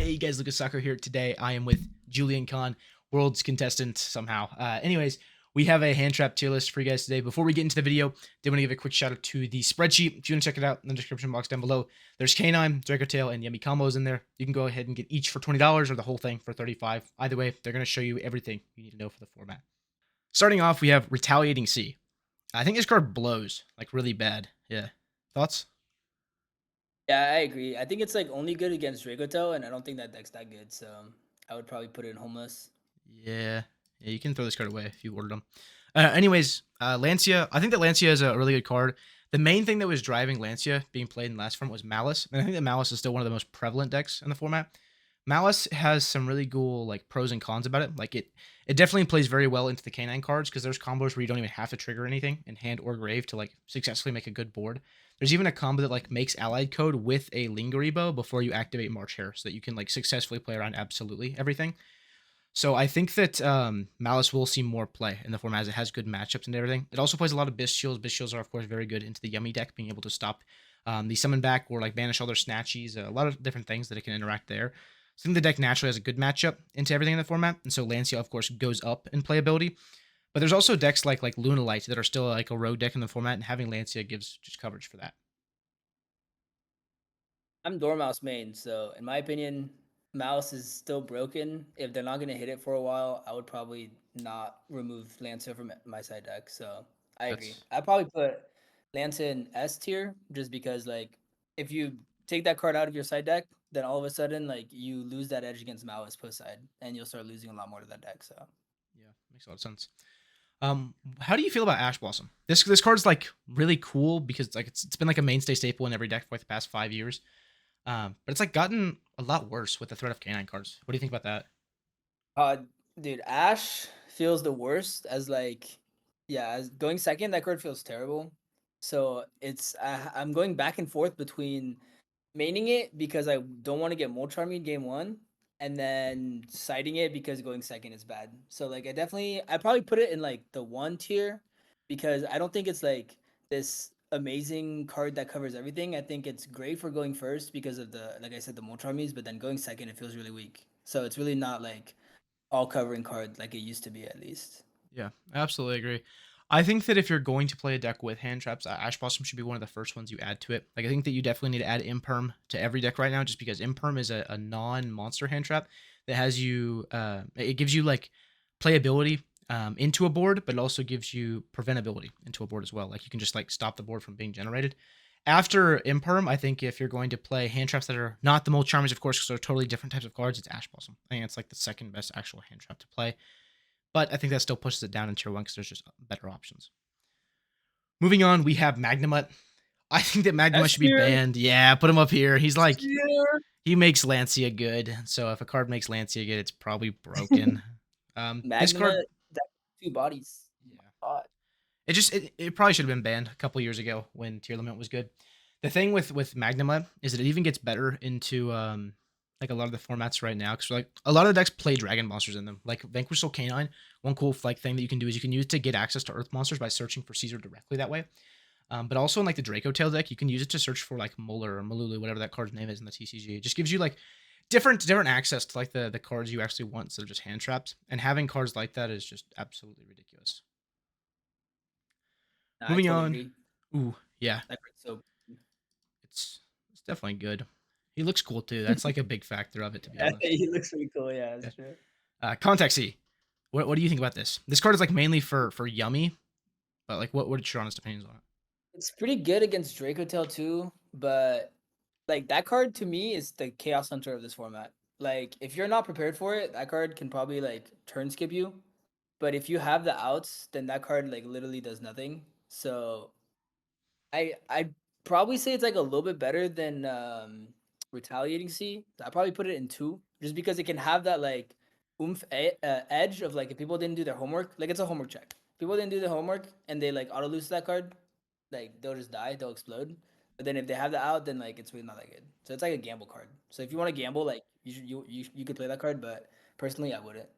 Hey guys, Lucas Soccer here. Today I am with Julien Kehon, world's contestant somehow. Anyways, we have a hand trap tier list for you guys today. Before we get into the video, I want to give a quick shout out to the spreadsheet. If you want to check it out in the description box down below, there's Canine, Draco Tail, and Yummy combos in there. You can go ahead and get each for $20 or the whole thing for $35. Either way, they're going to show you everything you need to know for the format. Starting off, we have Retaliating Sea. I think this card blows like really bad. Yeah. Thoughts? Yeah, I agree. I think it's like only good against Dragotel, and I don't think that deck's that good. So I would probably put it in homeless. Yeah. Yeah, you can throw this card away if you ordered them. Anyways, Lancia. I think that Lancia is a really good card. The main thing that was driving Lancia being played in last form was Malice, and I think that Malice is still one of the most prevalent decks in the format. Malice has some really cool like pros and cons about it. Like it definitely plays very well into the canine cards because there's combos where you don't even have to trigger anything in hand or grave to like successfully make a good board. There's even a combo that like makes allied code with a Lingeribo before you activate March Hare so that you can like successfully play around absolutely everything. So I think that Malice will see more play in the format as it has good matchups and everything. It also plays a lot of Bisc Shields. Bisc Shields are, of course, very good into the Yummy deck, being able to stop the summon back or like banish all their snatchies, a lot of different things that it can interact there. So I think the deck naturally has a good matchup into everything in the format. And so Lancia, of course, goes up in playability. But there's also decks like Lunalite that are still like a rogue deck in the format, and having Lancia gives just coverage for that. I'm Dormouse main, so in my opinion, Mouse is still broken. If they're not gonna hit it for a while, I would probably not remove Lancer from my side deck. So I agree. That's I'd probably put Lancer in S tier just because like if you take that card out of your side deck, then all of a sudden like you lose that edge against Malice post side, and you'll start losing a lot more to that deck. So yeah, makes a lot of sense. How do you feel about Ash Blossom? This card's like really cool because like it's been like a mainstay staple in every deck for like the past 5 years. But it's like gotten a lot worse with the threat of canine cards. What do you think about that? Uh, dude, Ash feels the worst as like, yeah, as going second, that card feels terrible. So I'm going back and forth between maining it because I don't want to get Molcharmy in game one, and then siding it because going second is bad. So like I probably put it in like the one tier because I don't think it's like this amazing card that covers everything. I think it's great for going first because of the like I said the Molcharmies, but then going second it feels really weak. So it's really not like all covering card like it used to be at least. Yeah, I absolutely agree. I think that if you're going to play a deck with hand traps, Ash Blossom should be one of the first ones you add to it. Like I think that you definitely need to add Imperm to every deck right now, just because Imperm is a non-monster hand trap that has you. It gives you like playability into a board, but it also gives you preventability into a board as well. Like you can just like stop the board from being generated. After Imperm, I think if you're going to play hand traps that are not the Mold Charmers, of course, because they're totally different types of cards, it's Ash Blossom. I think it's like the second best actual hand trap to play. But I think that still pushes it down in tier 1 because there's just better options. Moving on, we have Magnemite. I think that Magnemite S should be tier, banned. Yeah, put him up here. He's S like, tier. he makes Lancia good. So if a card makes Lancia good, it's probably broken. This card, Magma, that two bodies. Oh yeah, my god. it probably should have been banned a couple years ago when tier limit was good. The thing with Magnemite is that it even gets better into like a lot of the formats right now because like a lot of the decks play dragon monsters in them. Like Vanquish Soul Canine, one cool like thing that you can do is you can use it to get access to Earth monsters by searching for Caesar directly that way. But also in like the Draco Tail deck, you can use it to search for like Muller or Malulu, whatever that card's name is in the TCG. It just gives you like different access to like the cards you actually want instead of just hand traps. And having cards like that is just absolutely ridiculous. Nah, I Moving totally on. agree. Ooh, yeah, That card's so it's definitely good. He looks cool too. That's like a big factor of it, to be honest. he looks really cool. Yeah, Yeah. that's true. Contact C. What do you think about this? This card is like mainly for Yummy, but like what are your honest opinions on it? It's pretty good against Dracotail too, but like that card to me is the Chaos Hunter of this format. Like if you're not prepared for it, that card can probably like turn skip you. But if you have the outs, then that card like literally does nothing. So I'd probably say it's like a little bit better than Retaliating C. I probably put it in two, just because it can have that like edge of like if people didn't do their homework, like it's a homework check. People didn't do their homework and they like auto lose that card, like they'll just die, they'll explode. But then if they have the out, then like it's really not that good. So it's like a gamble card. So if you want to gamble, like you could play that card, but personally I wouldn't.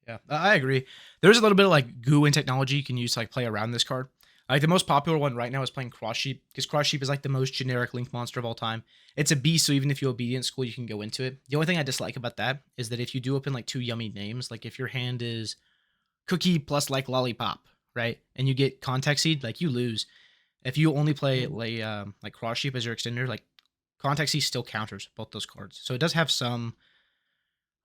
Yeah, I agree. There's a little bit of like goo and technology you can use to like play around this card. Like the most popular one right now is playing Cross Sheep because Cross Sheep is like the most generic Link monster of all time. It's a beast, so even if you obedient school, you can go into it. The only thing I dislike about that is that if you do open like two yummy names, like if your hand is Cookie plus like Lollipop, right, and you get Contact Seed, like you lose. If you only play Mhm. like Cross Sheep as your extender, like Contact Seed still counters both those cards, so it does have some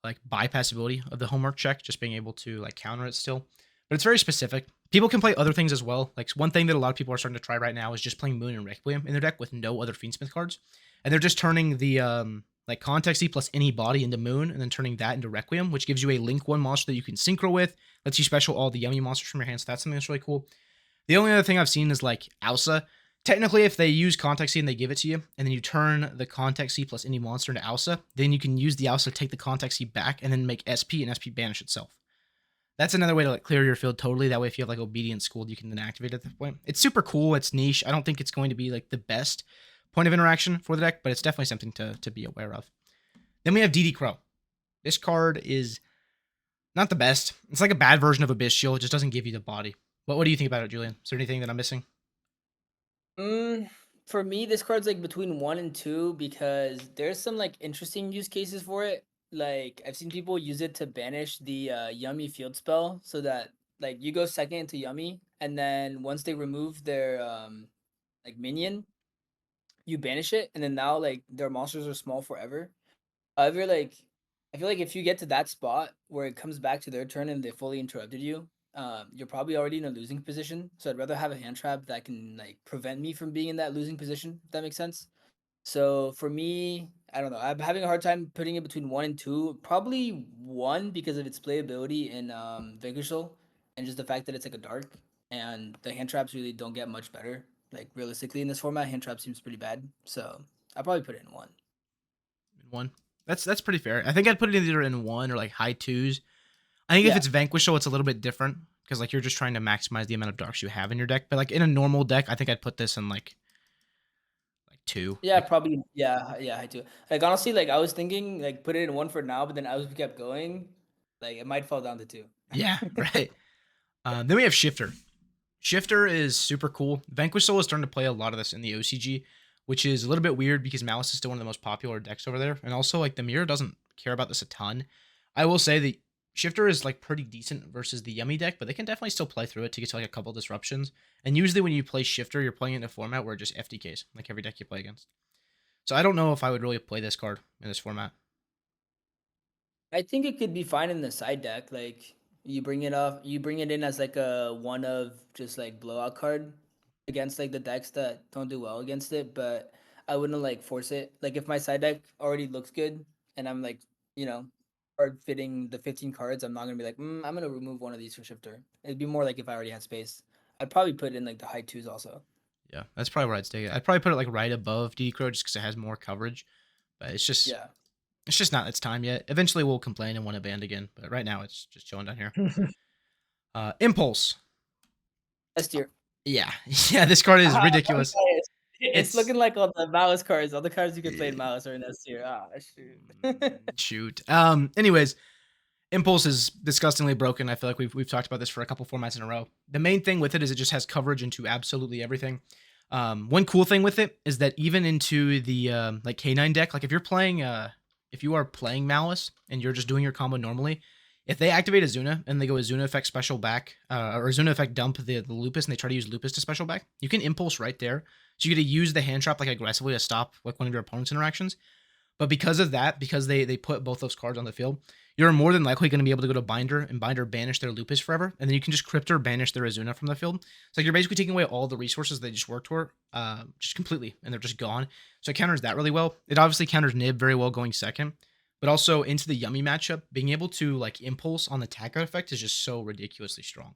like bypassability of the homework check, just being able to like counter it still. But it's very specific. People can play other things as well. Like one thing that a lot of people are starting to try right now is just playing Moon and Requiem in their deck with no other Fiendsmith cards, and they're just turning the like Context E plus any body into Moon, and then turning that into Requiem, which gives you a Link one monster that you can synchro with, lets you special all the yummy monsters from your hand. So that's something that's really cool. The only other thing I've seen is like Ausa. Technically, if they use Context C and they give it to you, and then you turn the Context C plus any monster into Ausa, then you can use the Ausa to take the Context C back and then make SP and SP banish itself. That's another way to like clear your field totally. That way, if you have like Obedient Schooled, you can then activate it at that point. It's super cool. It's niche. I don't think it's going to be like the best point of interaction for the deck, but it's definitely something to be aware of. Then we have DD Crow. This card is not the best. It's like a bad version of Abyss Shield. It just doesn't give you the body. What do you think about it, Julian? Is there anything that I'm missing? Mm, for me, this card's like between 1 and 2 because there's some like interesting use cases for it. Like I've seen people use it to banish the Yummy field spell, so that like you go second into Yummy, and then once they remove their like minion, you banish it, and then now like their monsters are small forever. However, like I feel like if you get to that spot where it comes back to their turn and they fully interrupted you, you're probably already in a losing position. So I'd rather have a hand trap that can like prevent me from being in that losing position. If that makes sense. So for me, I don't know. I'm having a hard time putting it between 1 and 2. Probably 1 because of its playability in Vanquishal and just the fact that it's like a dark and the hand traps really don't get much better. Like realistically in this format, hand trap seems pretty bad. So I'll probably put it in 1. In one? That's pretty fair. I think I'd put it either in one or like high twos. I think if Yeah. it's Vanquishal, it's a little bit different because like you're just trying to maximize the amount of darks you have in your deck. But like in a normal deck, I think I'd put this in like two. Yeah, Like probably. Yeah, yeah, I do. Like honestly, like I was thinking, like put it in 1 for now, but then as we kept going, like it might fall down to 2. yeah, right. Then we have Shifter. Shifter is super cool. Vanquish Soul is starting to play a lot of this in the OCG, which is a little bit weird because Malice is still one of the most popular decks over there. And also, like, the mirror doesn't care about this a ton. I will say that Shifter is, like, pretty decent versus the Yummy deck, but they can definitely still play through it to get to, like, a couple disruptions. And usually when you play Shifter, you're playing it in a format where it just FTKs, like every deck you play against. So I don't know if I would really play this card in this format. I think it could be fine in the side deck. Like you bring it in as like a one of just like blowout card against like the decks that don't do well against it. But I wouldn't like force it. Like if my side deck already looks good and I'm like you know card fitting the 15 cards, I'm not gonna be like I'm gonna remove one of these for shifter. It'd be more like if I already had space. I'd probably put it in like the high twos also. Yeah, that's probably where I'd stay. I'd probably put it, like, right above DD Crow just because it has more coverage. But Yeah. it's just not its time yet. Eventually, we'll complain and want to band again, but right now it's just chilling down here. Impulse. S tier. Yeah, yeah. This card is I'm sorry, ridiculous. it's It's looking like all the Malice cards. All the cards you can play in Malice are in S tier. Ah, shoot. shoot. Anyways, Impulse is disgustingly broken. I feel like we've talked about this for a couple formats in a row. The main thing with it is it just has coverage into absolutely everything. One cool thing with it is that even into the like K9 deck, like if you are playing Malice and you're just doing your combo normally, if they activate Azuna and they go Azuna effect special back, or Azuna effect dump the Lupus and they try to use Lupus to special back, you can Impulse right there. So you get to use the hand trap like aggressively to stop like one of your opponent's interactions. But because of that, because they put both those cards on the field, you're more than likely going to be able to go to Binder and Binder banish their Lupus forever, and then you can just Cryptor banish their Azuna from the field. It's like you're basically taking away all the resources they just worked for, just completely, and they're just gone. So it counters that really well. It obviously counters Nib very well going second, but also into the Yummy matchup, being able to like Impulse on the tag out effect is just so ridiculously strong.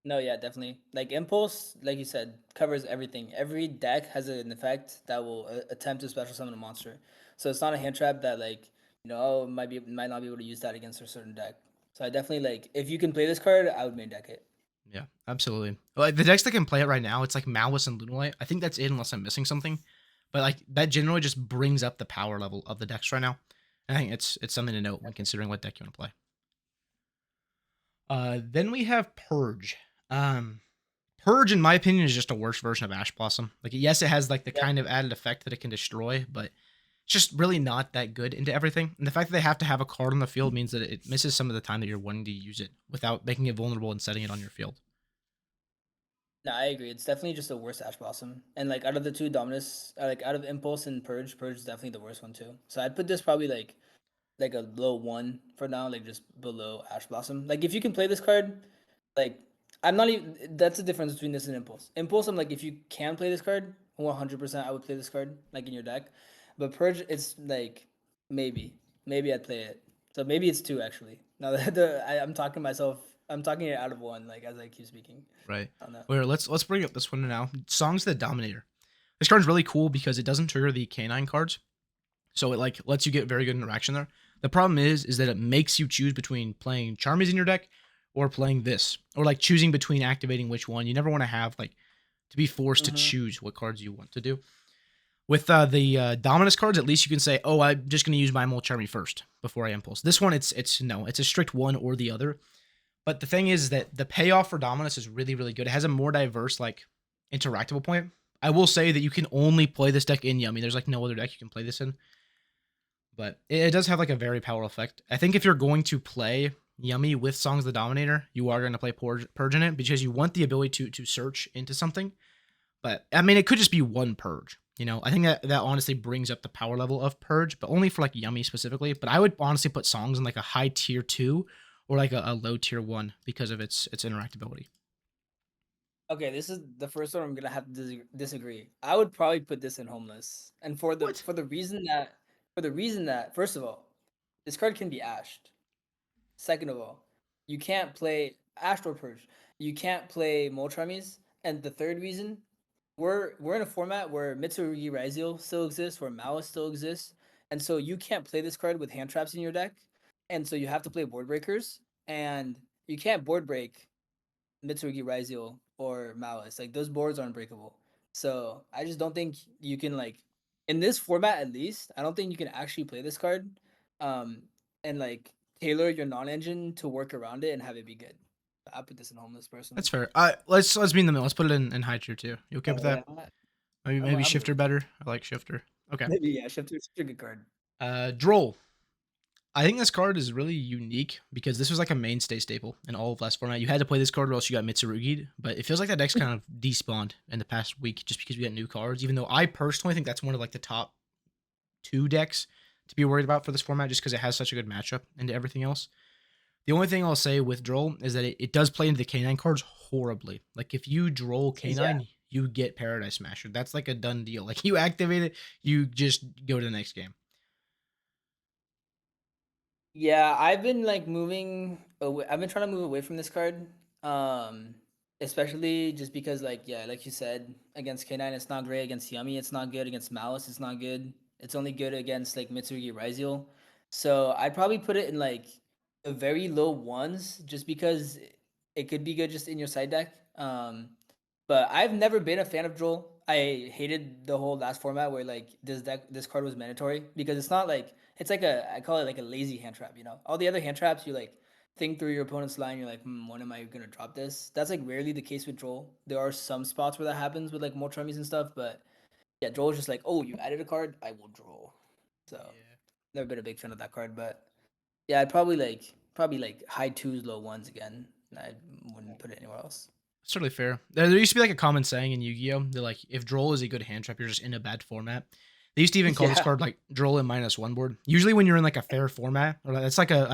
No, yeah, definitely. Like Impulse, like you said, covers everything. Every deck has an effect that will attempt to special summon a monster. So it's not a hand trap that like might not be able to use that against a certain deck. So I definitely like if you can play this card, I would main deck it. Yeah, absolutely. Like the decks that can play it right now, it's like Malice and Lunalite. I think that's it, unless I'm missing something. But like that generally just brings up the power level of the decks right now. And I think it's something to note when considering what deck you want to play. Then we have Purge. Um, Purge, in my opinion, is just a worse version of Ash Blossom. Like, yes, it has like the Yeah. kind of added effect that it can destroy, but it's just really not that good into everything. And the fact that they have to have a card on the field means that it misses some of the time that you're wanting to use it without making it vulnerable and setting it on your field. No, I agree. It's definitely just a worse Ash Blossom. And like out of the two Dominus, like out of Impulse and Purge, Purge is definitely the worst one too. So I'd put this probably like a low one for now, like just below Ash Blossom. Like if you can play this card, like I'm not even. That's the difference between this and Impulse. Impulse, I'm like if you can play this card, 100% I would play this card like in your deck. But Purge, it's like maybe I'd play it. So maybe it's two actually. Now that I'm talking myself, I'm talking it out of one. Like as I keep speaking Right. on that. Where let's bring up this one now. Songs the Dominator. This card's really cool because it doesn't trigger the canine cards. So it like lets you get very good interaction there. The problem is that it makes you choose between playing Charmies in your deck or playing this. Or like choosing between activating which one. You never want to have like to be forced to Mm-hmm. choose what cards you want to do. With the Dominus cards, at least you can say, "Oh, I'm just going to use my Mole Charmy first before I Impulse." This one, it's no, it's a strict one or the other. But the thing is that the payoff for Dominus is really, really good. It has a more diverse, like, interactable point. I will say that you can only play this deck in Yummy. There's like no other deck you can play this in. But it does have like a very powerful effect. I think if you're going to play Yummy with Songs of the Dominator, you are going to play Purge in it because you want the ability to search into something. But I mean, it could just be one Purge. You know, I think that honestly brings up the power level of Purge, but only for like Yummy specifically. But I would honestly put Songs in like a high tier 2 or like a low tier 1 because of its interactability. Okay, this is the first one I'm gonna have to disagree. I would probably put this in homeless, and What? for the reason that first of all, this card can be ashed. Second of all, you can't play ashed or purge. You can't play Moltramis, and the third reason, we're in a format where Mitsurugi Raizio still exists, where Malice still exists, and so you can't play this card with hand traps in your deck, and so you have to play board breakers, and you can't board break Mitsurugi Raizio or Malice. Like those boards are unbreakable. So I just don't think you can like in this format at least. I don't think you can actually play this card, um, and like tailor your non-engine to work around it and have it be good. I put this in homeless personally. That's fair. Let's be in the middle. Let's put it in high tier 2. You okay with that? Yeah, Maybe I'm Shifter good. better. I like Shifter. Okay. Maybe yeah, Shifter's a good card. Droll. I think this card is really unique because this was like a mainstay staple in all of last format. You had to play this card or else you got Mitsurugi, but it feels like that deck's kind of despawned in the past week just because we got new cards. Even though I personally think that's one of like the top 2 decks to be worried about for this format just because it has such a good matchup into everything else. The only thing I'll say with Droll is that it does play into the Canine cards horribly. Like if you Droll Yeah. Canine, you get Paradise Smasher. That's like a done deal. Like you activate it, you just go to the next game. Yeah, I've been like moving away. I've been trying to move away from this card. Um, Especially just because like yeah, like you said, against K9 it's not great, against Yummy it's not good, against Malice it's not good. It's only good against like Mitsurugi Raizio. So I'd probably put it in like the very low ones just because it could be good just in your side deck. But I've never been a fan of Droll. I hated the whole last format where like this card was mandatory because it's not like it's like I call it like a lazy hand trap. You know, all the other hand traps you like think through your opponent's line. You're like, when am I gonna drop this? That's like rarely the case with Droll. There are some spots where that happens with like more trummies and stuff, but yeah, Droll is just like, oh, you added a card, I will draw. So Yeah. never been a big fan of that card, but yeah, I'd probably like high twos, low ones again. I wouldn't put it anywhere else. It's totally fair. There used to be like a common saying in Yu-Gi-Oh! That like if Droll is a good hand trap, you're just in a bad format. They used to even call this Yeah. card like Droll in -1 board. Usually when you're in like a fair format, or it's like a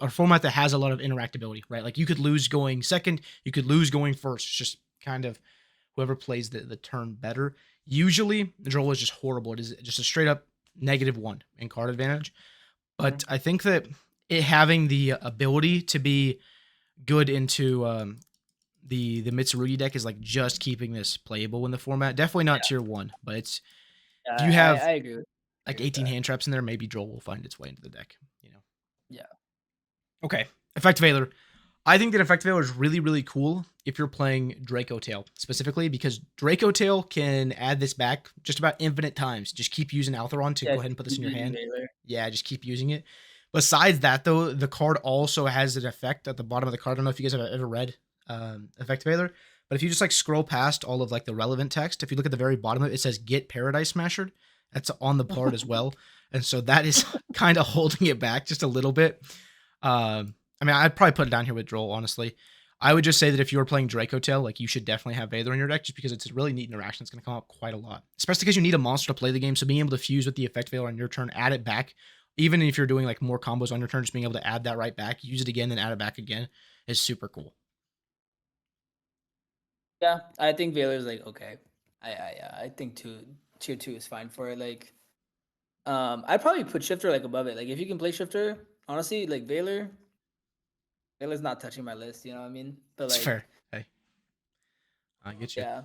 a format that has a lot of interactability, right? Like you could lose going second, you could lose going first. It's just kind of whoever plays the turn better. Usually Droll is just horrible. It is just a straight up -1 in card advantage. Mhm. But I think that it having the ability to be good into the Mitsurugi deck is like just keeping this playable in the format. Definitely not Yeah, tier 1, but it's yeah, if you have I agree like with 18 that. hand traps in there, maybe Droll will find its way into the deck. You know. Yeah. Okay, Effective Veiler. I think that Effective Veiler is really, really cool if you're playing Draco Tail specifically because Draco Tail can add this back just about infinite times. Just keep using Altheron to Yeah, go ahead and put this keep in your using hand. Baylor. Yeah, just keep using it. Besides that, though, the card also has an effect at the bottom of the card. I don't know if you guys have ever read effect Veiler. But if you just like scroll past all of like the relevant text, if you look at the very bottom of it, it says "Get Paradise Smashed." That's on the part as well, and so that is kind of holding it back just a little bit. I mean, I'd probably put it down here with Droll, honestly. I would just say that if you were playing Draco Tail, like you should definitely have Veiler in your deck just because it's a really neat interaction. It's going to come up quite a lot, especially because you need a monster to play the game. So being able to fuse with the effect Veiler on your turn, add it back, even if you're doing like more combos on your turn, just being able to add that right back, use it again, then add it back again is super cool. Yeah, I think Veiler's like okay. I think tier two is fine for it. Like, I'd probably put Shifter like above it. Like, if you can play Shifter, honestly, like Veiler's not touching my list. You know what I mean? But It's like, fair. Hey, I get you. yeah.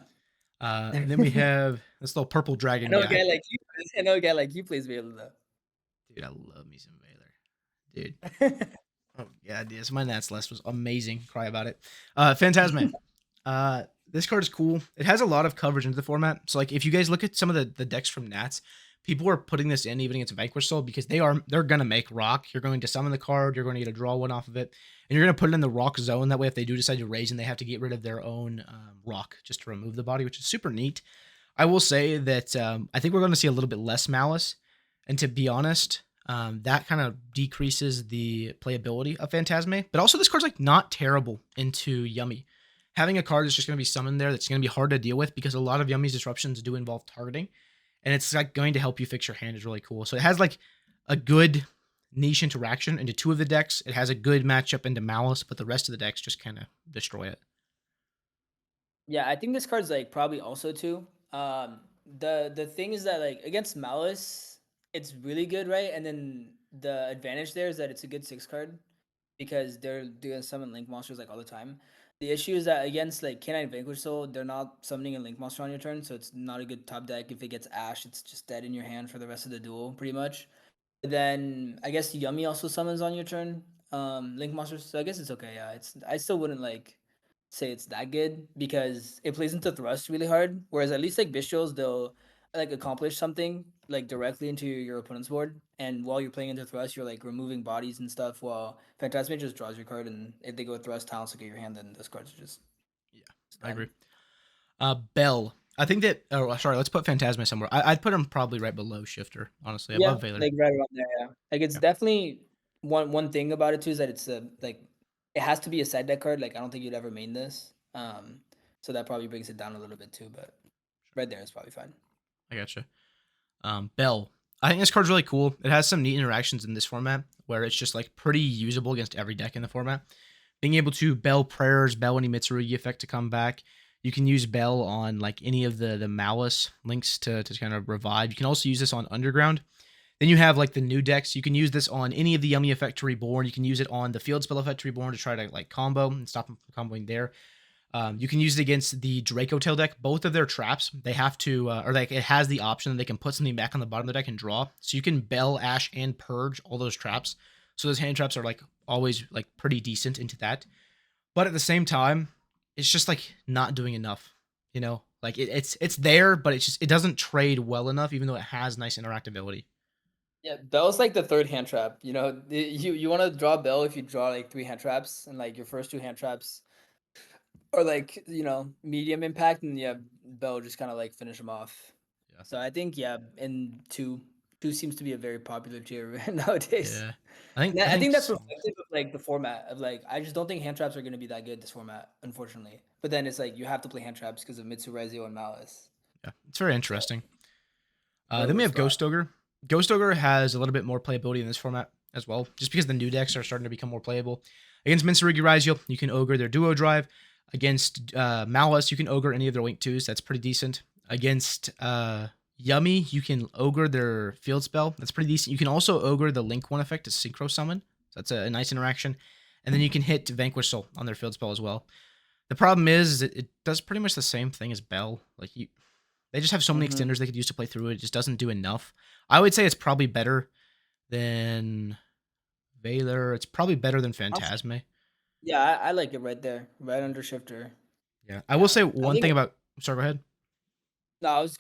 And then we have this little purple I dragon know a guy. guy like you. I know a guy like you plays Veiler though. Dude, I love me some Veiler. Dude. Oh yeah, dude. So my Nats list was amazing. Cry about it. Phantasme. This card is cool. It has a lot of coverage into the format. So like if you guys look at some of the decks from Nats, people are putting this in even against Vanquish Soul because they're gonna make rock. You're going to summon the card, you're going to get a draw one off of it, and you're gonna put it in the rock zone. That way, if they do decide to raise and they have to get rid of their own rock just to remove the body, which is super neat. I will say that I think we're going to see a little bit less malice, and to be honest, that kind of decreases the playability of Phantasme. But also, this card's like not terrible into Yummy. Having a card that's just going to be summoned there that's going to be hard to deal with because a lot of Yummy's disruptions do involve targeting, and it's like going to help you fix your hand is really cool. So it has like a good niche interaction into two of the decks. It has a good matchup into Malice, but the rest of the decks just kind of destroy it. Yeah, I think this card's like probably also too. The thing is that like against Malice, it's really good, right? And then the advantage there is that it's a good six card because they're doing summon Link monsters like all the time. The issue is that against like Canine Vanquish Soul, they're not summoning a Link monster on your turn, so it's not a good top deck. If it gets Ash, it's just dead in your hand for the rest of the duel, pretty much. Then I guess Yummy also summons on your turn, Link monsters. So I guess it's okay. Yeah, it's I still wouldn't like say it's that good because it plays into thrust really hard. Whereas at least like Bestials, they'll like accomplish something like directly into your opponent's board, and while you're playing into thrust, you're like removing bodies and stuff. While Phantasma just draws your card, and if they go thrust talents look at your hand, then those cards are Yeah, just I dead. agree. Bell. I think that. Oh, sorry. Let's put Phantasma somewhere. I'd put him probably right below Shifter, honestly, Yeah, above Veiler. like right around there. Yeah, like it's Yeah, definitely one thing about it too is that it's a like it has to be a side deck card. Like I don't think you'd ever main this. So that probably brings it down a little bit too. But sure. right there is probably fine. I gotcha. Bell. I think this card's really cool. It has some neat interactions in this format where it's just like pretty usable against every deck in the format. Being able to Bell Prayers, Bell any Mitsurugi effect to come back. You can use Bell on like any of the Malice links to kind of revive. You can also use this on Underground. Then you have like the new decks. You can use this on any of the Yummy effect to reborn. You can use it on the Field Spell effect to reborn to try to like combo and stop them from comboing there. You can use it against the Draco Tail deck. Both of their traps, they have to, or like it has the option that they can put something back on the bottom of the deck and draw. So you can Bell, Ash, and Purge all those traps. So those hand traps are like always like pretty decent into that. But at the same time, it's just like not doing enough. You know, like it's there, but it doesn't trade well enough, even though it has nice interactability. Yeah, Bell's like the third hand trap. You know, you want to draw Bell if you draw like three hand traps, and like your first two hand traps are like medium impact, and yeah, Bell just kind of like finish them off. Yeah, So I think yeah, and two seems to be a very popular tier nowadays. yeah. And I I think think that's so. reflective of like the format of like I just don't think hand traps are going to be that good this format, unfortunately. But then it's like you have to play hand traps because of Mitsu Reizio and Malice. Yeah, it's very So interesting. where Then we we have slot. Ghost Ogre. Ghost Ogre has a little bit more playability in this format as well, just because the new decks are starting to become more playable. Against Mincerugi Raizio, you can Ogre their Duo Drive. Against Malice, you can Ogre any of their Wink 2s. That's pretty decent. Against Yummy, you can Ogre their Field Spell. That's pretty decent. You can also Ogre the Link 1 effect to Synchro Summon. So that's a nice interaction. And then you can hit Vanquish Soul on their Field Spell as well. The problem is it does pretty much the same thing as Bell. Like they just have so many Hmm. extenders they could use to play through it. It just doesn't do enough. I would say it's probably better than Veiler. It's probably better than Phantasme. Yeah, I like it right there, right under Shifter. Yeah. I will Yeah, say I one think. thing about. Sorry, go ahead. No, I was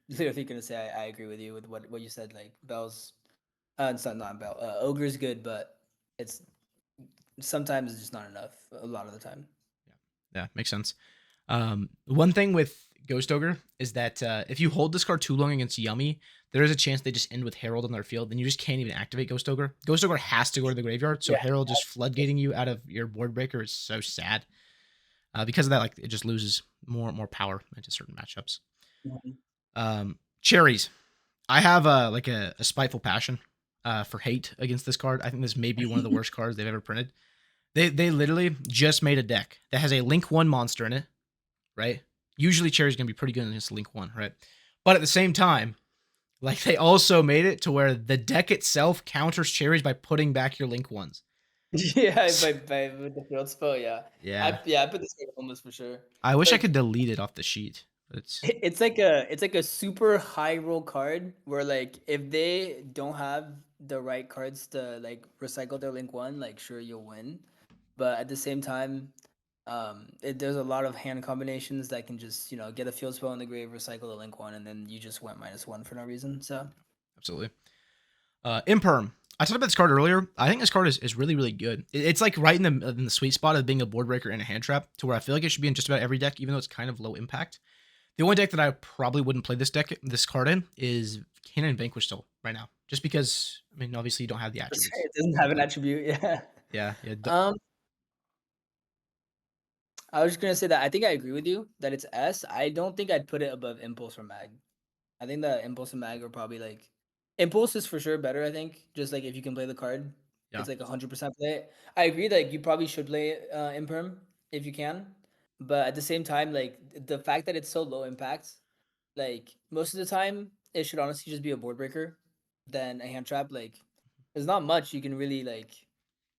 literally gonna say I agree with you with what you said. Like Bell's, it's not Bell. Ogre's good, but it's sometimes it's just not enough. A lot of the time. Yeah, makes sense. One thing with Ghost Ogre is that if you hold this card too long against Yummy, there is a chance they just end with Herald on their field, and you just can't even activate Ghost Ogre. Ghost Ogre has to go to the graveyard, so Yeah. Herald just floodgating you out of your board breaker is so sad. Because of that, like it just loses more power into certain matchups. Mhm. Cherries. I have a spiteful passion for hate against this card. I think this may be one of the worst cards they've ever printed. They literally just made a deck that has a Link 1 monster in it, right? Usually Cherry's gonna be pretty good against Link 1, right? But at the same time, like they also made it to where the deck itself counters Cherries by putting back your Link 1s. Yeah, by with the field spell, yeah. Yeah. I put this card on this for sure. I wish I could Like delete it off the sheet. It's it's like a super high roll card where like if they don't have the right cards to like recycle their link one, like sure you'll win. But at the same time, there's a lot of hand combinations that can just, you know, get a field spell in the grave, recycle the link one, and then you just went -1 for no reason. So absolutely. Imperm. I talked about this card earlier. I think this card is really, really good. It's like right in the sweet spot of being a board breaker and a hand trap to where I feel like it should be in just about every deck, even though it's kind of low impact. The only deck that I probably wouldn't play this card in is Kehon Vanquish still right now. Just because, I mean, obviously you don't have the attributes. it doesn't have an attribute, yeah. Yeah. Um, I was just gonna say that I think I agree with you that it's S. I don't think I'd put it above Impulse or Mag. I think that Impulse and Mag are probably like Impulse is for sure better, I think. Just like if you can play the card, Yeah. it's like 100% play it. I agree that you probably should play Imperm if you can. But at the same time, like the fact that it's so low impact, like most of the time, it should honestly just be a board breaker than a hand trap. Like there's not much you can really like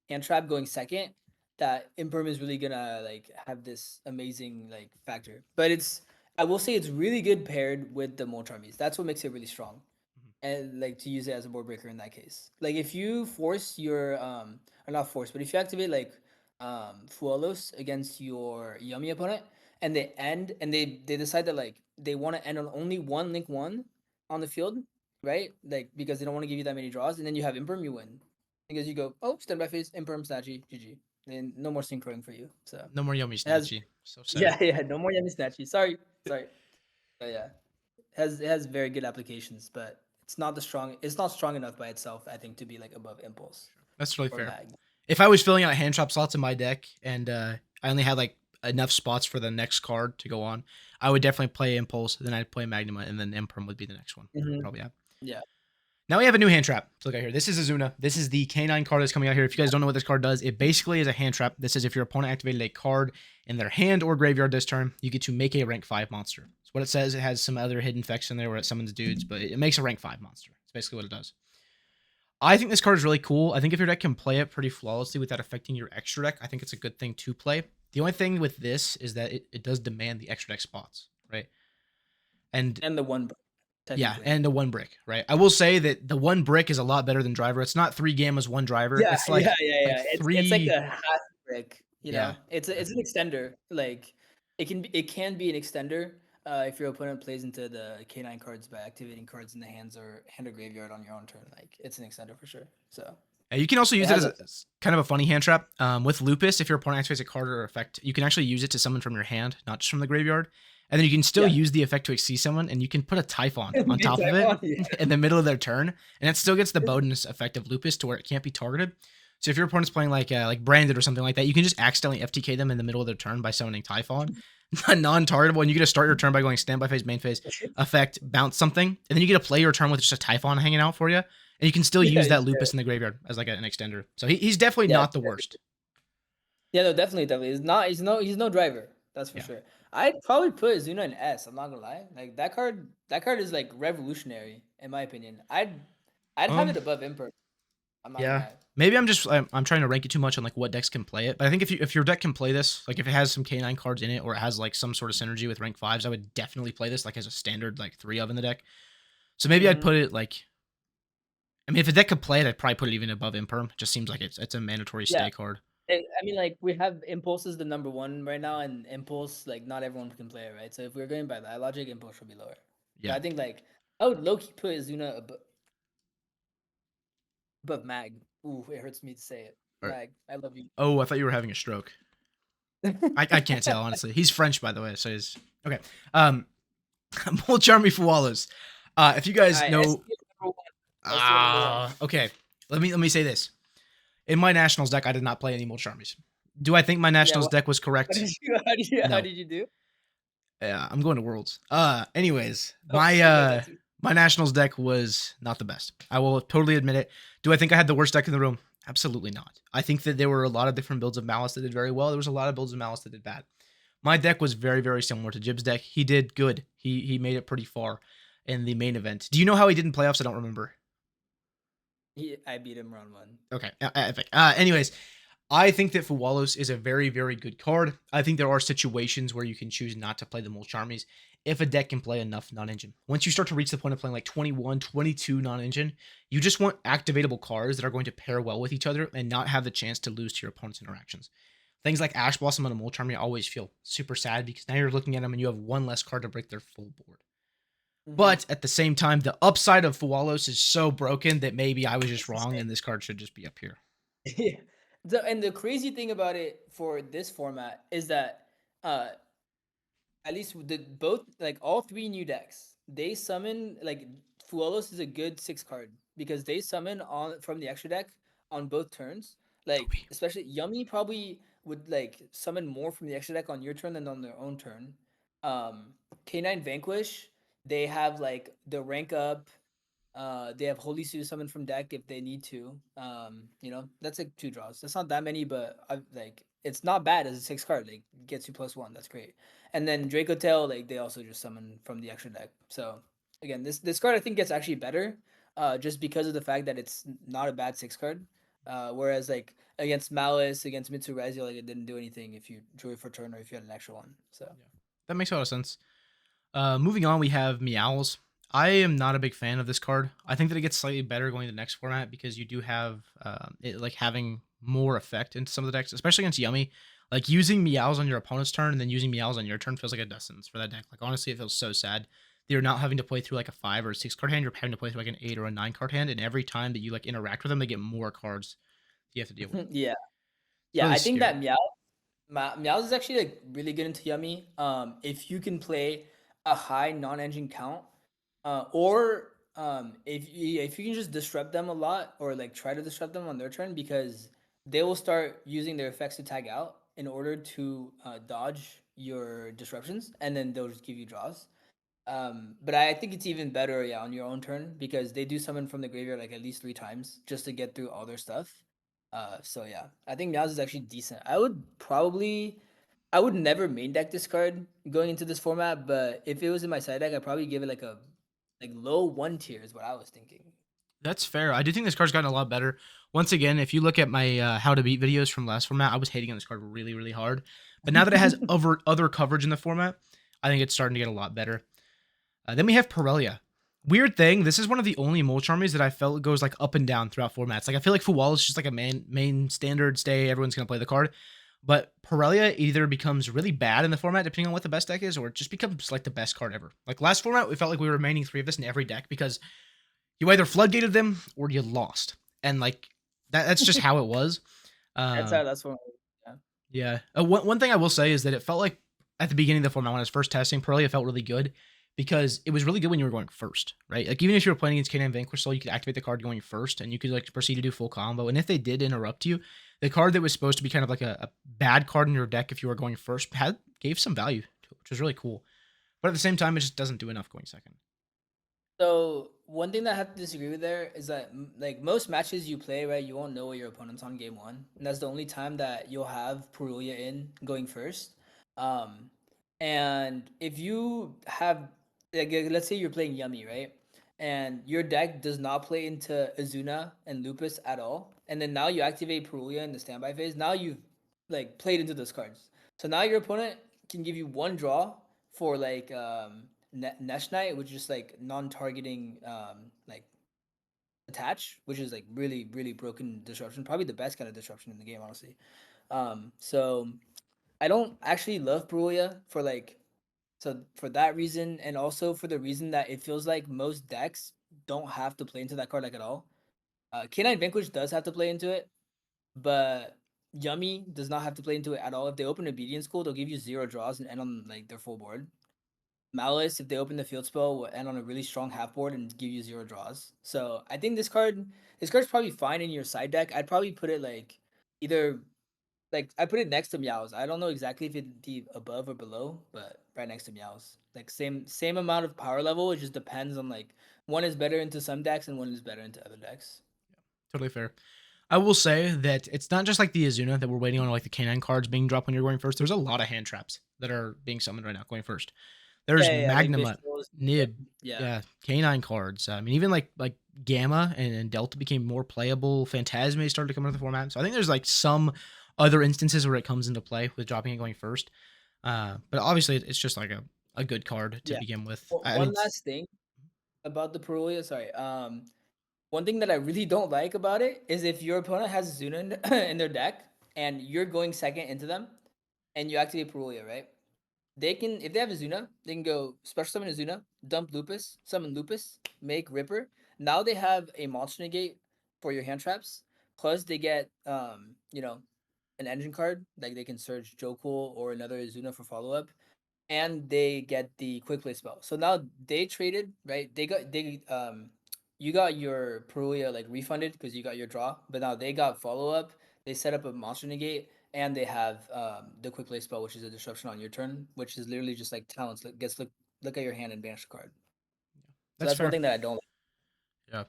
hand trap going second that Imperm is really gonna like have this amazing like factor. But it's I will say it's really good paired with the Moltres. That's what makes it really strong. Mhm. And like to use it as a board breaker in that case. Like if you force your or not force, but if you activate like Fuelos against your Yummy opponent and they end and they decide that like they want to end on only one link one on the field, right? Like because they don't want to give you that many draws, and then you have Imperm, you win. Because you go, oh, stand by face, Imperm, Snatchy, GG. And no more synchroing for you. So No more Yummy it has Snatchy. So sad. yeah, no more Yummy Snatchy. Sorry. But yeah. It has very good applications, but it's not strong enough by itself, I think, to be like above Impulse That's really or fair. Mag. If I was filling out hand trap slots in my deck and I only had like enough spots for the next card to go on, I would definitely play Impulse, then I'd play Magnuma, and then Imperm would be the next one. Hmm. Probably, yeah. Yeah. Now we have a new hand trap to look at here. This is Azuna. This is the Canine card that's coming out here. If you guys don't know what this card does, it basically is a hand trap. This is if your opponent activated a card in their hand or graveyard this turn, you get to make a rank 5 monster. That's what it says. It has some other hidden effects in there where it summons dudes, but it makes a rank 5 monster. That's basically what it does. I think this card is really cool. I think if your deck can play it pretty flawlessly without affecting your extra deck, I think it's a good thing to play. The only thing with this is that it does demand the extra deck spots, right? And And the one yeah, technically. and the one brick, right? I will say that the one brick is a lot better than driver. It's not 3 gammas, one driver. Yeah, It's yeah, like yeah, yeah. It's like three. a half brick, you Yeah. know. It's an extender. Like it can be an extender if your opponent plays into the K9 cards by activating cards in the hands or hand or graveyard on your own turn. Like it's an extender for sure. So You can also it use it has as, a as kind of a funny hand trap. With Lupus, if your opponent activates a card or effect, you can actually use it to summon from your hand, not just from the graveyard. And then you can still yeah. use the effect to exceed someone, and you can put a Typhon on Big top of time it on, yeah. in the middle of their turn, and it still gets the bonus effect of Lupus to where it can't be targeted. So if your opponent's playing like Branded or something like that, you can just accidentally FTK them in the middle of their turn by summoning Typhon, non-targetable, and you get to start your turn by going standby phase, main phase, effect, bounce something, and then you get to play your turn with just a Typhon hanging out for you. And you can still Yeah, use that it's Lupus in the graveyard as like an extender. So he's definitely yeah, not the worst. yeah, no, definitely. He's no driver. That's for Yeah. sure. I'd probably put Zuna in S. I'm not gonna lie. Like that card is like revolutionary in my opinion. I'd have Um. it above Imper. I'm not gonna Yeah. lie. Maybe I'm trying to rank it too much on like what decks can play it. But I think if your deck can play this, like if it has some K9 cards in it or it has like some sort of synergy with rank 5s, I would definitely play this like as a standard like 3 of in the deck. So maybe I'd Hmm. put it like, I mean, if a deck could play it, I'd probably put it even above Imperm. It just seems like it's a mandatory Yeah. stay card. I mean, like we have Impulse is the number one right now, and Impulse like not everyone can play it, right? So if we're going by that logic, Impulse should be lower. But Yeah. I think like I would low key put Zuna above Mag. Ooh, it hurts me to say it. Or, Mag, I love you. oh, I thought you were having a stroke. I can't tell honestly. He's French, by the way, so he's okay. Um, Molcharmy Fualos. If you All guys right, know, STO number one. STO number one. okay. Let me say this. In my nationals deck, I did not play any Molcharmies. Do I think my Yeah. nationals deck was What correct? did you? How No. did you do? Yeah, I'm going to Worlds. Anyways, Oh, my you got that too. my nationals deck was not the best. I will totally admit it. Do I think I had the worst deck in the room? Absolutely not. I think that there were a lot of different builds of Malice that did very well. There was a lot of builds of Malice that did bad. My deck was very, very similar to Jib's deck. He did good. He made it pretty far in the main event. Do you know how he did in playoffs? I don't remember. I beat him round one. Okay, epic. Anyways, I think that Fuwalos is a very, very good card. I think there are situations where you can choose not to play the Molcharmies if a deck can play enough non-engine. Once you start to reach the point of playing like 21, 22 non-engine, you just want activatable cards that are going to pair well with each other and not have the chance to lose to your opponent's interactions. Things like Ash Blossom and a Molcharmy always feel super sad because now you're looking at them and you have one less card to break their full board. Mm-hmm. But at the same time, the upside of Fuwalos is so broken that maybe I was just It's wrong insane. and this card should just be up here. Yeah. And the crazy thing about it for this format is that uh at least with the both like all three new decks, they summon like Fuelos is a good 6 card because they summon on from the extra deck on both turns. Like Toby. especially Yummy probably would like summon more from the extra deck on your turn than on their own turn. K9 Vanquish, they have like the rank up, they have Holy Sue summon from deck if they need to. That's like 2 draws. That's not that many, but it's not bad as a 6 card. Like gets you +1. That's great. And then Draco Tail, like they also just summon from the extra deck. So again, this card I think gets actually better, just because of the fact that it's not a bad 6 card. Whereas like against Malice, against Mitsurazio, like it didn't do anything if you drew it for turn or if you had an extra one. So Yeah. That makes a lot of sense. Moving on, we have Meowls. I am not a big fan of this card. I think that it gets slightly better going to the next format because you do have it like having more effect into some of the decks, especially against Yummy. Like using Meows on your opponent's turn and then using Meows on your turn feels like a distance for that deck. Like honestly, it feels so sad that you're not having to play through like a 5 or 6 card hand. You're having to play through like an 8 or a 9 card hand, and every time that you like interact with them, they get more cards you have to deal with. yeah, It's yeah. really I think scary. that Meows is actually like really good into Yummy. If you can play a high non-engine count, or if you can just disrupt them a lot, or like try to disrupt them on their turn, because they will start using their effects to tag out in order to dodge your disruptions, and then they'll just give you draws. But I think it's even better, yeah, on your own turn because they do summon from the graveyard like at least 3 times just to get through all their stuff. So yeah, I think Meows is actually decent. I would never main deck this card going into this format, but if it was in my side deck, I'd probably give it like a low 1 tier is what I was thinking. That's fair. I do think this card's gotten a lot better. Once again, if you look at my how to beat videos from last format, I was hating on this card really, really hard. But now that it has other coverage in the format, I think it's starting to get a lot better. Then we have Pirellia. Weird thing, this is one of the only Molcharmies that I felt goes like up and down throughout formats. Like I feel like Fuwal is just like a main standard stay. Everyone's gonna play the card. But Pirellia either becomes really bad in the format, depending on what the best deck is, or it just becomes like the best card ever. Like last format, we felt like we were remaining 3 of this in every deck because you either floodgated them or you lost, and like that's just how it was. That's how Um, that's what. Yeah. yeah. One thing I will say is that it felt like at the beginning of the format when I was first testing, Pirelli, it felt really good because it was really good when you were going first, right? Like even if you were playing against K9 Vanquish Soul, you could activate the card going first, and you could like proceed to do full combo. And if they did interrupt you, the card that was supposed to be kind of like a bad card in your deck if you were going first gave some value to it, which was really cool. But at the same time, it just doesn't do enough going second. So one thing that I have to disagree with there is that like most matches you play, right, you won't know what your opponent's on game one, and that's the only time that you'll have Perulia in going first. Um, and if you have let's say you're playing Yummy, right, and your deck does not play into Azuna and Lupus at all, and then now you activate Perulia in the standby phase. Now you've like played into those cards, so now your opponent can give you one draw for like Nesh Knight, which is just like non-targeting like attach, which is like really really broken disruption, probably the best kind of disruption in the game, honestly. So I don't actually love Brulia for like so for that reason, and also for the reason that it feels like most decks don't have to play into that card like at all. K9 Vanquish does have to play into it, but Yummy does not have to play into it at all. If they open Obedient School, they'll give you 0 draws and end on like their full board. Malice, if they open the field spell, will end on a really strong half board and give you 0 draws. So I think this card's probably fine in your side deck. I'd probably put it like either like I put it next to Meows. I don't know exactly if it'd be above or below, but right next to Meows. Like same amount of power level. It just depends on like one is better into some decks and one is better into other decks. Totally fair. I will say that it's not just like the Azuna that we're waiting on, like the Canine cards being dropped when you're going first. There's a lot of hand traps that are being summoned right now going first. There's Yeah, like Magnamut, visuals. Nib, Yeah. yeah, Canine cards. I mean, even like Gamma and Delta became more playable. Phantasme started to come into the format. So I think there's like some other instances where it comes into play with dropping and going first. But obviously, it's just like a good card to Yeah. begin with. I mean, One last thing about the Perulia, sorry. One thing that I really don't like about it is if your opponent has Zuna in their deck and you're going second into them and you activate Perulia, right? They can, if they have a Zuna, they can go special summon a Zuna, dump Lupus, summon Lupus, make Ripper. Now they have a monster negate for your hand traps. Plus they get an engine card, like they can search Jokul or another Zuna for follow up, and they get the quick play spell. So now they traded, right? You got your Perulia like refunded because you got your draw, but now they got follow up. They set up a monster negate, and they have the quick play spell, which is a disruption on your turn, which is literally just like talents. Gets look at your hand and banish a card. So that's that's one fair. thing that I don't like. Yeah.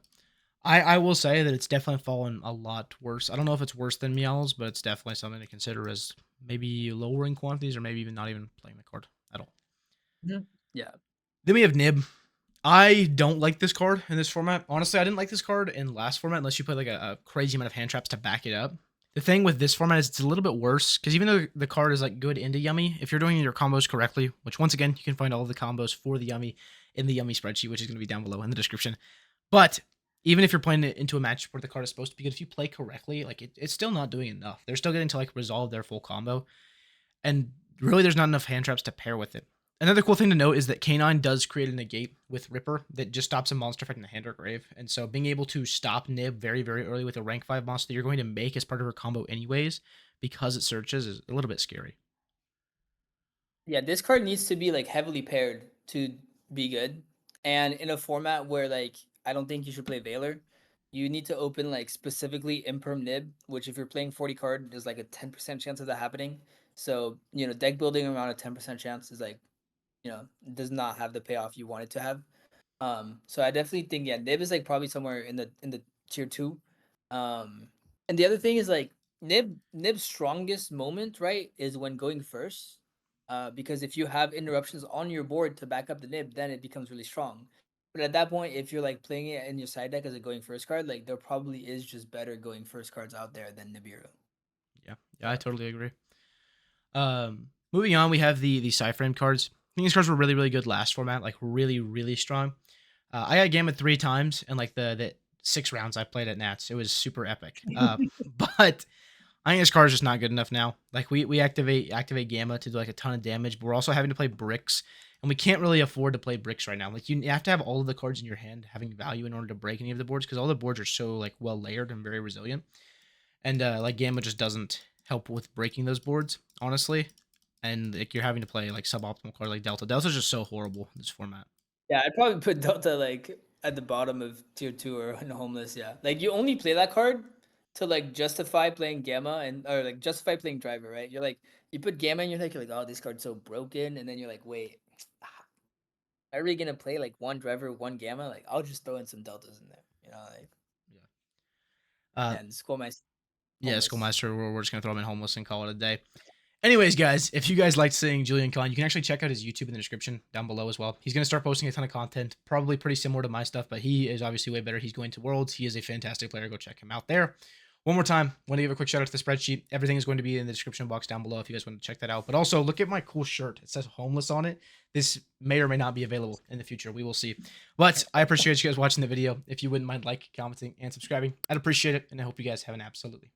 I will say that it's definitely fallen a lot worse. I don't know if it's worse than Meowls, but it's definitely something to consider as maybe lowering quantities or maybe even not even playing the card at all. Yeah. Then we have Nib. I don't like this card in this format. Honestly, I didn't like this card in last format unless you put like a crazy amount of hand traps to back it up. The thing with this format is it's a little bit worse because even though the card is like good into Yummy, if you're doing your combos correctly, which once again you can find all of the combos for the Yummy in the Yummy spreadsheet, which is going to be down below in the description. But even if you're playing it into a match where the card is supposed to be good, if you play correctly, like it's still not doing enough. They're still getting to like resolve their full combo, and really there's not enough hand traps to pair with it. Another cool thing to note is that K9 does create a negate with Ripper that just stops a monster effect in the hand or grave. And so being able to stop Nib very, very early with a rank 5 monster that you're going to make as part of her combo anyways, because it searches, is a little bit scary. Yeah, this card needs to be like heavily paired to be good. And in a format where like I don't think you should play Valor, you need to open like specifically Imperm Nib, which if you're playing 40 card, there's like a 10% chance of that happening. So, deck building around a 10% chance is like, does not have the payoff you want it to have. So I definitely think yeah, Nib is like probably somewhere in the tier two. Um, and the other thing is like Nib's strongest moment, right, is when going first. Because if you have interruptions on your board to back up the Nib, then it becomes really strong. But at that point, if you're like playing it in your side deck as a going first card, like there probably is just better going first cards out there than Nibiru. Yeah, I totally agree. Moving on, we have the Cyframe cards. I think these cards were really, really good last format, like really, really strong. I got Gamma 3 times, and like the 6 rounds I played at Nats, it was super epic. But I think this card is just not good enough now. Like we activate Gamma to do like a ton of damage, but we're also having to play Bricks, and we can't really afford to play Bricks right now. Like you have to have all of the cards in your hand having value in order to break any of the boards because all the boards are so like well layered and very resilient. And like Gamma just doesn't help with breaking those boards, honestly. And like you're having to play like suboptimal card like Delta. Delta's just so horrible in this format. Yeah, I'd probably put Delta like at the bottom of tier two or in homeless. Yeah, like you only play that card to like justify playing Gamma and or like justify playing Driver, right? You're like you put Gamma in your deck, you're like, oh, this card's so broken, and then you're like, wait, am I really gonna play like one Driver, one Gamma? Like I'll just throw in some Deltas in there, like Yeah. and Skull my Yeah, homeless. Schoolmaster, we're just gonna throw him in homeless and call it a day. Anyways, guys, if you guys liked seeing Julien Kehon, you can actually check out his YouTube in the description down below as well. He's going to start posting a ton of content, probably pretty similar to my stuff, but he is obviously way better. He's going to Worlds. He is a fantastic player. Go check him out there. One more time, want to give a quick shout out to the spreadsheet. Everything is going to be in the description box down below if you guys want to check that out. But also, look at my cool shirt. It says homeless on it. This may or may not be available in the future. We will see. But I appreciate you guys watching the video. If you wouldn't mind liking, commenting, and subscribing, I'd appreciate it. And I hope you guys have an absolutely